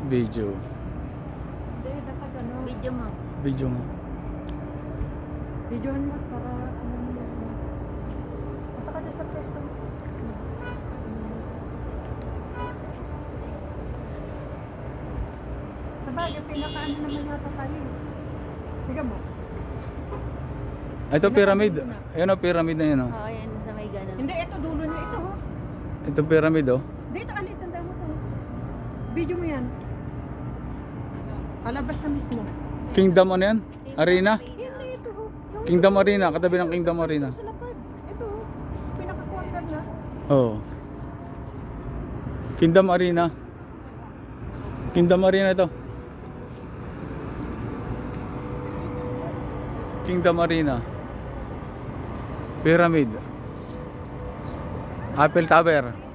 Video. Hindi, dapat ano. Video mo. Video mo. Videohan mo para ano mo. Punta ka dyan sa pwesto. Sabagay, pinakaano naman yata tayo eh. Tiga mo. Ito pyramid. Ayun o, pyramid na yun o. Oo, yan. Sa may gano'n. Hindi, ito dulo niya. Ito ho. Ito pyramid o. Dito, alit, tanda mo to. Video mo yan. Palabas na mismo. Kingdom ano yan? Arena? Hindi, ito ho. Yung Kingdom Arena. Katabi ng Kingdom Arena. sa lapad. Ito ho. Pinaka-corner na. Oo. Kingdom Arena. Kingdom Arena ito. Kingdom Arena. Pyramid. Apple Tower.